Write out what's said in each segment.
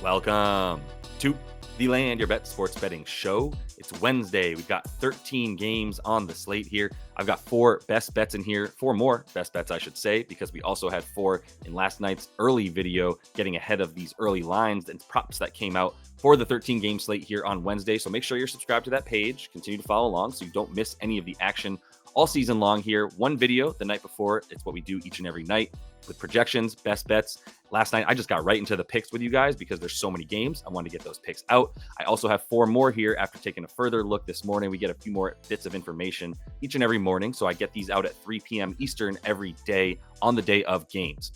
Welcome to the Land Your Bet Sports Betting Show. It's Wednesday. We've got 13 games on the slate here. I've got 4 best bets in here, 4 more best bets, I should say, because we also had 4 in last night's early video, getting ahead of these early lines and props that came out for the 13-game slate here on Wednesday. So make sure you're subscribed to that page. Continue to follow along so you don't miss any of the action all season long here. One video the night before. It's what we do each and every night with projections, best bets. Last night, I just got right into the picks with you guys because there's so many games. I wanted to get those picks out. I also have 4 more here after taking a further look this morning. We get a few more bits of information each and every morning. So I get these out at 3 p.m. Eastern every day on the day of games.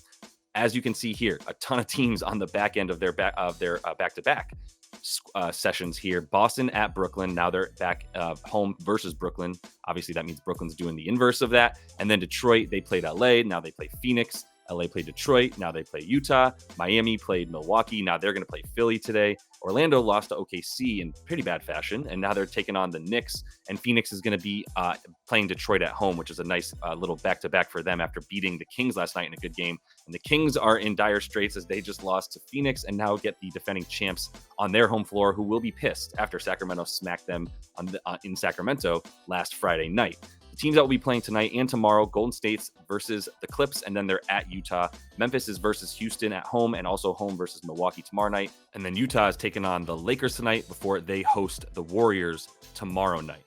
As you can see here, a ton of teams on the back end of their back-to-back sessions here. Boston at Brooklyn. Now they're back home versus Brooklyn. Obviously, that means Brooklyn's doing the inverse of that. And then Detroit, they played LA. Now they play Phoenix. LA played Detroit. Now they play Utah. Miami played Milwaukee. Now they're going to play Philly today. Orlando lost to OKC in pretty bad fashion, and now they're taking on the Knicks. And Phoenix is going to be playing Detroit at home, which is a nice little back-to-back for them after beating the Kings last night in a good game. And the Kings are in dire straits as they just lost to Phoenix and now get the defending champs on their home floor, who will be pissed after Sacramento smacked them in Sacramento last Friday night. The teams that will be playing tonight and tomorrow: Golden State's versus the Clips, and then they're at Utah. Memphis is versus Houston at home, and also home versus Milwaukee tomorrow night. And then Utah is taking on the Lakers tonight before they host the Warriors tomorrow night.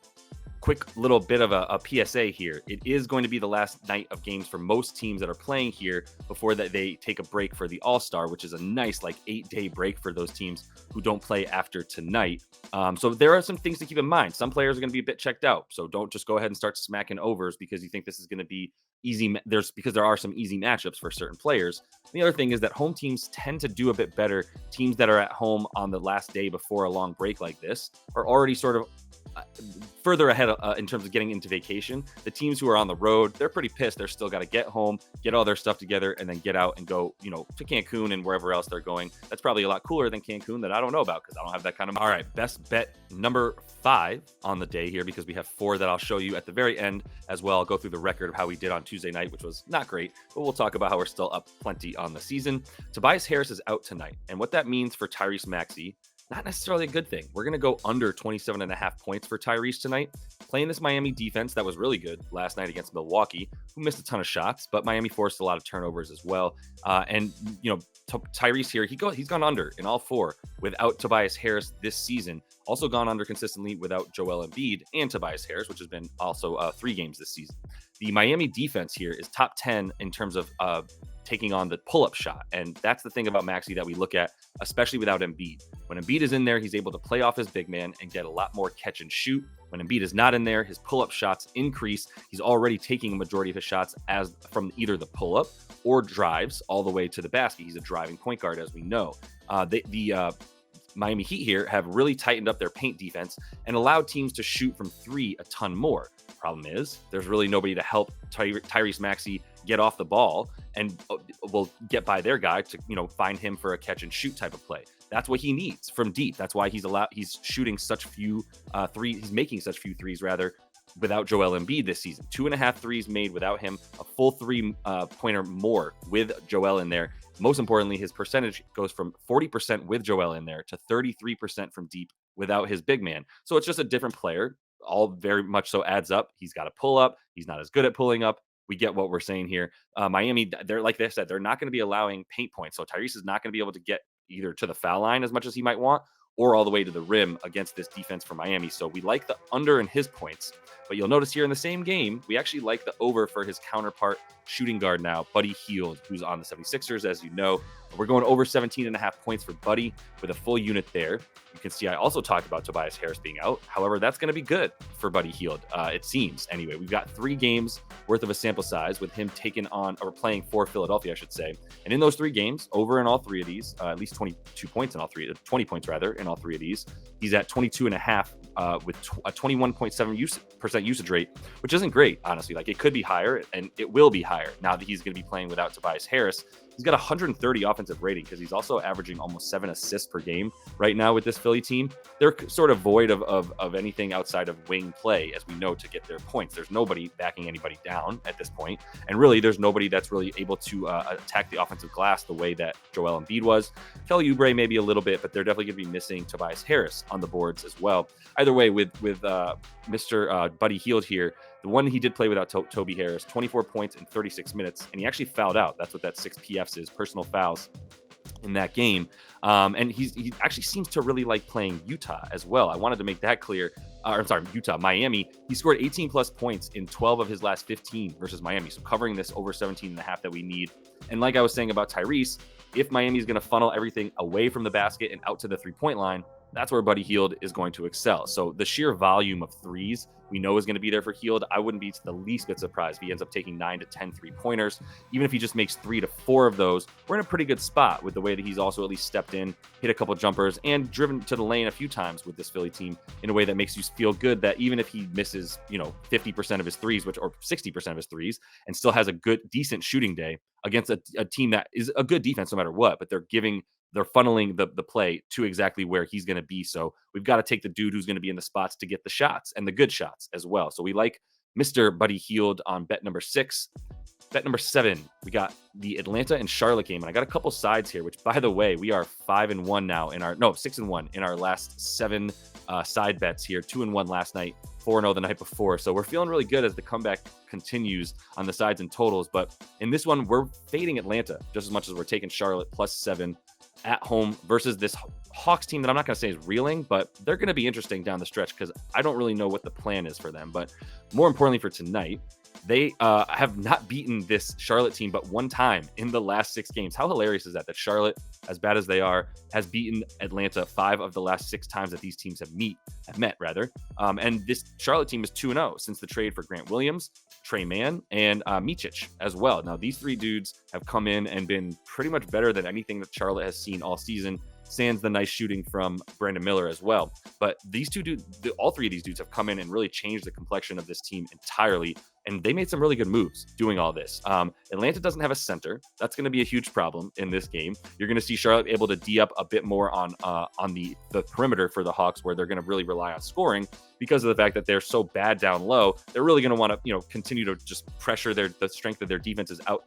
Quick little bit of a PSA here. It is going to be the last night of games for most teams that are playing here before that they take a break for the All-Star, which is a nice 8-day break for those teams who don't play after tonight. So there are some things to keep in mind. Some players are going to be a bit checked out. So don't just go ahead and start smacking overs because you think this is going to be easy. Because there are some easy matchups for certain players. The other thing is that home teams tend to do a bit better. Teams that are at home on the last day before a long break like this are already sort of further ahead in terms of getting into vacation. The teams who are on the road, they're pretty pissed. They're still got to get home, get all their stuff together, and then get out and go, to Cancun and wherever else they're going. That's probably a lot cooler than Cancun that I don't know about because I don't have that kind of. All right, best bet number 5 on the day here, because we have 4 that I'll show you at the very end as well. I'll go through the record of how we did on Tuesday night, which was not great, but we'll talk about how we're still up plenty on the season. Tobias Harris is out tonight, and what that means for Tyrese Maxey, not necessarily a good thing. We're going to go under 27.5 points for Tyrese tonight. Playing this Miami defense that was really good last night against Milwaukee, who missed a ton of shots, but Miami forced a lot of turnovers as well. Tyrese here, he's gone under in all 4 without Tobias Harris this season. Also gone under consistently without Joel Embiid and Tobias Harris, which has been also 3 games this season. The Miami defense here is top 10 in terms of taking on the pull-up shot. And that's the thing about Maxey that we look at, especially without Embiid. When Embiid is in there, he's able to play off his big man and get a lot more catch and shoot. When Embiid is not in there, his pull-up shots increase. He's already taking a majority of his shots as from either the pull-up or drives all the way to the basket. He's a driving point guard, as we know. The Miami Heat here have really tightened up their paint defense and allowed teams to shoot from 3 a ton more. Problem is, there's really nobody to help Tyrese Maxey get off the ball and will get by their guy to find him for a catch and shoot type of play. That's what he needs from deep. That's why he's shooting such few threes. He's making such few threes rather without Joel Embiid this season. 2.5 threes made without him, a full 3-pointer more with Joel in there. Most importantly, his percentage goes from 40% with Joel in there to 33% from deep without his big man. So it's just a different player. All very much so adds up. He's got to pull up. He's not as good at pulling up. We get what we're saying here. Miami, they're like they said, they're not going to be allowing paint points. So Tyrese is not going to be able to get either to the foul line as much as he might want or all the way to the rim against this defense for Miami. So we like the under in his points. But you'll notice here in the same game, we actually like the over for his counterpart shooting guard now, Buddy Hield, who's on the 76ers, as you know. We're going over 17.5 points for Buddy with a full unit there. You can see I also talked about Tobias Harris being out. However, that's going to be good for Buddy Hield, it seems. Anyway, we've got 3 games worth of a sample size with him taking on, or playing for Philadelphia, I should say. And in those 3 games, over in all 3 of these, at least 22 points in all 3, 20 points rather, in all 3 of these. He's at 22.5 with a 21.7% usage rate, which isn't great, honestly. Like, it could be higher, and it will be higher now that he's going to be playing without Tobias Harris. He's got 130 offensive rating because he's also averaging almost 7 assists per game right now with this Philly team. They're sort of void of anything outside of wing play, as we know, to get their points. There's nobody backing anybody down at this point. And really, there's nobody that's really able to attack the offensive glass the way that Joel Embiid was. Kelly Oubre maybe a little bit, but they're definitely going to be missing Tobias Harris on the boards as well. Either way, with Mr. Buddy Hield here, the one he did play without Toby Harris, 24 points in 36 minutes, and he actually fouled out. That's what that 6 PFs is, personal fouls in that game. And he actually seems to really like playing Utah as well. I wanted to make that clear. Miami. He scored 18 plus points in 12 of his last 15 versus Miami. So covering this over 17.5 that we need. And like I was saying about Tyrese, if Miami is going to funnel everything away from the basket and out to the 3-point line, that's where Buddy Hield is going to excel. So the sheer volume of threes we know is going to be there for Hield. I wouldn't be the least bit surprised if he ends up taking 9 to 10 3-pointers. Even if he just makes 3 to 4 of those, we're in a pretty good spot with the way that he's also at least stepped in, hit a couple jumpers, and driven to the lane a few times with this Philly team in a way that makes you feel good that even if he misses, 50% of his threes, or 60% of his threes, and still has a good, decent shooting day against a team that is a good defense no matter what, but they're funneling the play to exactly where he's going to be. So we've got to take the dude who's going to be in the spots to get the shots and the good shots as well. So we like Mr. Buddy Hield on bet number 6. Bet number 7, we got the Atlanta and Charlotte game. And I got a couple sides here, which, by the way, we are 5-1 now 6-1 in our last 7 side bets here. 2-1 last night, 4-0 the night before. So we're feeling really good as the comeback continues on the sides and totals. But in this one, we're fading Atlanta just as much as we're taking Charlotte plus 7 at home versus this Hawks team that I'm not going to say is reeling, but they're going to be interesting down the stretch because I don't really know what the plan is for them. But more importantly for tonight, they have not beaten this Charlotte team but one time in the last 6 games. How hilarious is that? That Charlotte, as bad as they are, has beaten Atlanta 5 of the last 6 times that these teams have met. And this Charlotte team is 2-0 since the trade for Grant Williams, Trey Mann, and Micic as well. Now, these 3 dudes have come in and been pretty much better than anything that Charlotte has seen all season. Sans the nice shooting from Brandon Miller as well. But these 2 dudes, all 3 of these dudes have come in and really changed the complexion of this team entirely. And they made some really good moves doing all this. Atlanta doesn't have a center. That's going to be a huge problem in this game. You're going to see Charlotte able to D up a bit more on the perimeter for the Hawks, where they're going to really rely on scoring because of the fact that they're so bad down low. They're really going to want to, continue to just pressure the strength of their defenses out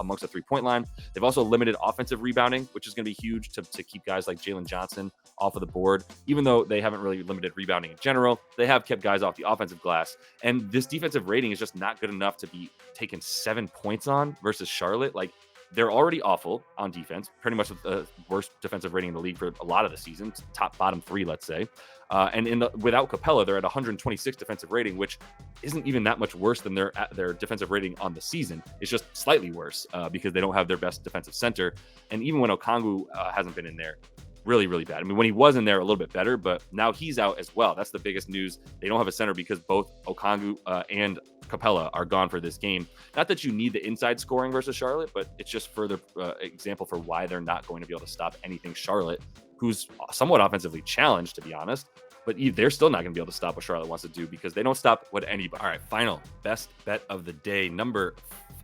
amongst the 3-point line. They've also limited offensive rebounding, which is going to be huge to keep guys like Jalen Johnson off of the board. Even though they haven't really limited rebounding in general, they have kept guys off the offensive glass. And this defensive rating is just not good enough to be taken 7 points on versus Charlotte. Like, they're already awful on defense, pretty much the worst defensive rating in the league for a lot of the season, bottom 3, let's say. And without Capella, they're at 126 defensive rating, which isn't even that much worse than their defensive rating on the season. It's just slightly worse because they don't have their best defensive center. And even when Okongwu hasn't been in there, really, really bad. I mean, when he was in there, a little bit better, but now he's out as well. That's the biggest news. They don't have a center because both Okongwu and Capella are gone for this game. Not that you need the inside scoring versus Charlotte, but it's just further example for why they're not going to be able to stop anything Charlotte, who's somewhat offensively challenged, to be honest. But they're still not going to be able to stop what Charlotte wants to do because they don't stop what anybody. All right, final best bet of the day. Number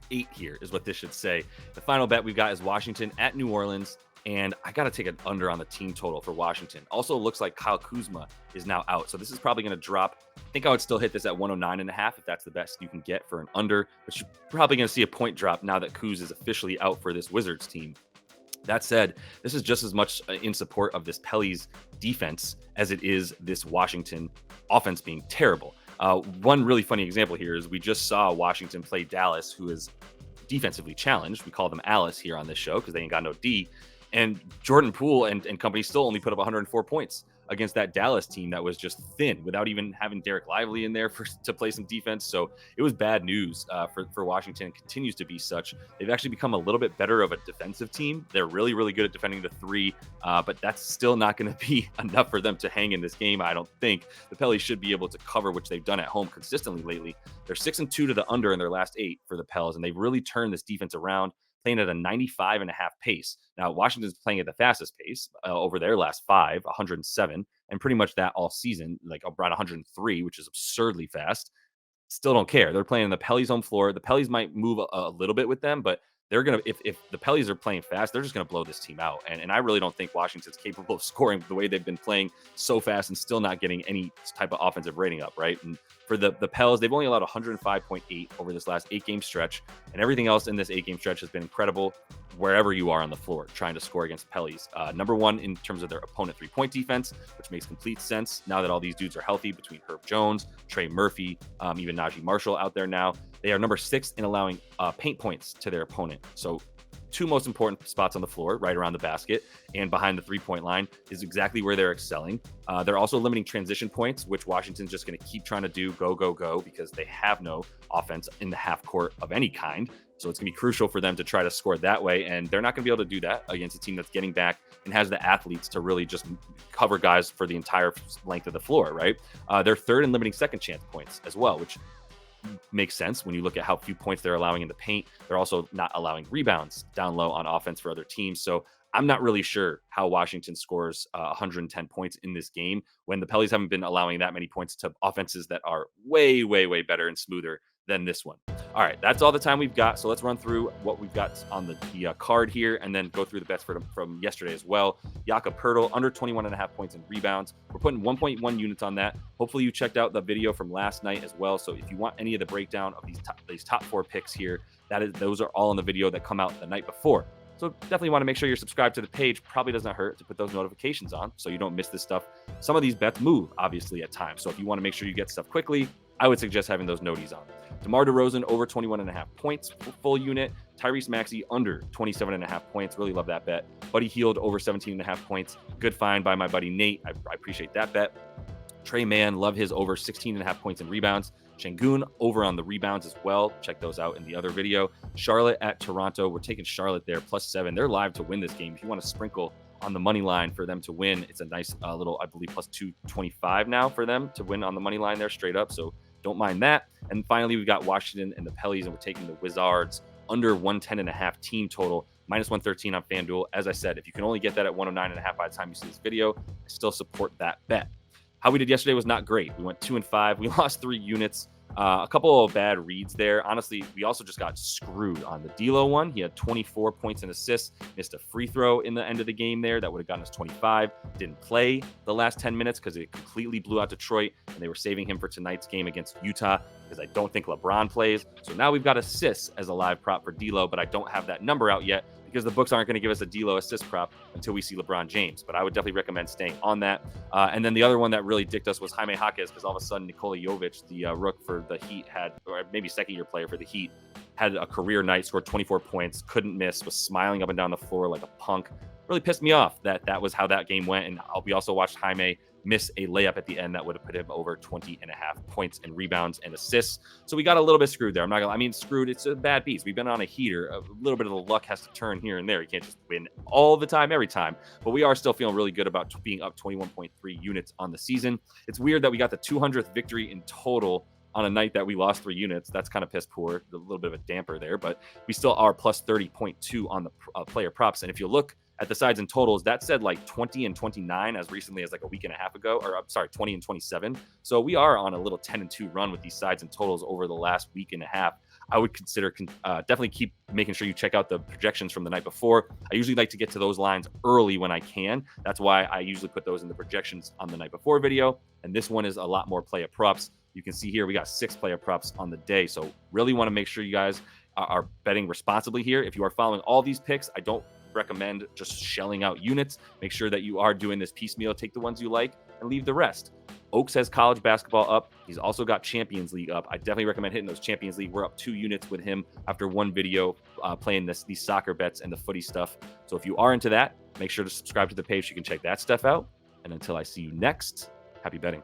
8 here is what this should say. The final bet we've got is Washington at New Orleans. And I got to take an under on the team total for Washington. Also looks like Kyle Kuzma is now out. So this is probably going to drop. I think I would still hit this at 109.5 if that's the best you can get for an under. But you're probably going to see a point drop now that Kuz is officially out for this Wizards team. That said, this is just as much in support of this Pelly's defense as it is this Washington offense being terrible. One really funny example here is we just saw Washington play Dallas, who is defensively challenged. We call them Alice here on this show because they ain't got no D. And Jordan Poole and company still only put up 104 points against that Dallas team that was just thin without even having Derek Lively in there to play some defense. So it was bad news for Washington, and continues to be such. They've actually become a little bit better of a defensive team. They're really, really good at defending the 3, but that's still not going to be enough for them to hang in this game, I don't think. The Pellies should be able to cover, which they've done at home consistently lately. They're 6-2 to the under in their last 8 for the Pels, and they've really turned this defense around, playing at a 95.5 pace. Now, Washington's playing at the fastest pace over their last 5, 107, and pretty much that all season, like around 103, which is absurdly fast. Still don't care. They're playing in the Pelly's home floor. The Pellies might move a little bit with them, but they're going to, if the Pellies are playing fast, they're just going to blow this team out. And I really don't think Washington's capable of scoring the way they've been playing so fast and still not getting any type of offensive rating up, right? And for the Pels, they've only allowed 105.8 over this last 8-game stretch. And everything else in this 8-game stretch has been incredible wherever you are on the floor trying to score against Pellies. Number one in terms of their opponent 3-point defense, which makes complete sense now that all these dudes are healthy between Herb Jones, Trey Murphy, even Najee Marshall out there now. They are number 6 in allowing paint points to their opponent. So 2 most important spots on the floor, right around the basket and behind the 3-point line, is exactly where they're excelling. They're also limiting transition points, which Washington's just going to keep trying to do go, because they have no offense in the half court of any kind. So it's going to be crucial for them to try to score that way. And they're not going to be able to do that against a team that's getting back and has the athletes to really just cover guys for the entire length of the floor, right? They're 3rd in limiting second chance points as well, which makes sense when you look at how few points they're allowing in the paint. They're also not allowing rebounds down low on offense for other teams. So I'm not really sure how Washington scores 110 points in this game when the Pellies haven't been allowing that many points to offenses that are way, way, way better and smoother than this one. All right, that's all the time we've got. So let's run through what we've got on the card here and then go through the bets from yesterday as well. Jakob Poeltl, under 21.5 points in rebounds. We're putting 1.1 units on that. Hopefully you checked out the video from last night as well. So if you want any of the breakdown of these top 4 picks here, those are all in the video that come out the night before. So definitely want to make sure you're subscribed to the page. Probably does not hurt to put those notifications on so you don't miss this stuff. Some of these bets move, obviously, at times. So if you want to make sure you get stuff quickly, I would suggest having those noties on. DeMar DeRozan, over 21.5 points, full unit. Tyrese Maxey, under 27.5 points. Really love that bet. Buddy Hield, over 17.5 points. Good find by my buddy Nate. I appreciate that bet. Trey Mann, love his over 16.5 points in rebounds. Şengün over on the rebounds as well. Check those out in the other video. Charlotte at Toronto. We're taking Charlotte there, +7. They're live to win this game. If you want to sprinkle on the money line for them to win, it's a nice little, I believe, +225 now for them to win on the money line there straight up. So don't mind that. And finally, we've got Washington and the Pellies, and we're taking the Wizards under 110.5 team total, -113 on FanDuel. As I said, if you can only get that at 109.5 by the time you see this video, I still support that bet. How we did yesterday was not great. We went 2-5. We lost 3 units. A couple of bad reads there. Honestly, we also just got screwed on the D'Lo one. He had 24 points and assists, missed a free throw in the end of the game there. That would have gotten us 25. Didn't play the last 10 minutes because it completely blew out Detroit, and they were saving him for tonight's game against Utah because I don't think LeBron plays. So now we've got assists as a live prop for D'Lo, but I don't have that number out yet because the books aren't going to give us a D'Lo assist prop until we see LeBron James. But I would definitely recommend staying on that. And then the other one that really dicked us was Jaime Jaquez, because all of a sudden Nikola Jovic, the rook for the Heat, had, or maybe second-year player for the Heat, had a career night, scored 24 points, couldn't miss, was smiling up and down the floor like a punk. Really pissed me off that was how that game went. And we also watched Jaime miss a layup at the end that would have put him over 20.5 points and rebounds and assists. So we got a little bit screwed there. Screwed. It's a bad beast. We've been on a heater. A little bit of the luck has to turn here and there. You can't just win all the time, every time. But we are still feeling really good about being up 21.3 units on the season. It's weird that we got the 200th victory in total on a night that we lost 3 units. That's kind of piss poor. A little bit of a damper there, but we still are plus 30.2 on the player props. And if you look at the sides and totals, that said like 20 and 29 as recently as like a week and a half ago, or I'm sorry, 20 and 27. So we are on a little 10-2 run with these sides and totals over the last week and a half. I would consider definitely keep making sure you check out the projections from the night before. I usually like to get to those lines early when I can. That's why I usually put those in the projections on the night before video. And this one is a lot more player props. You can see here we got 6 player props on the day. So really want to make sure you guys are betting responsibly here. If you are following all these picks, I don't recommend just shelling out units. Make sure that you are doing this piecemeal. Take the ones you like and leave the rest. Oaks has college basketball up. He's also got Champions League up. I definitely recommend hitting those Champions League. We're up 2 units with him after one video playing these soccer bets and the footy stuff. So if you are into that, make sure to subscribe to the page so you can check that stuff out. And until I see you next, happy betting.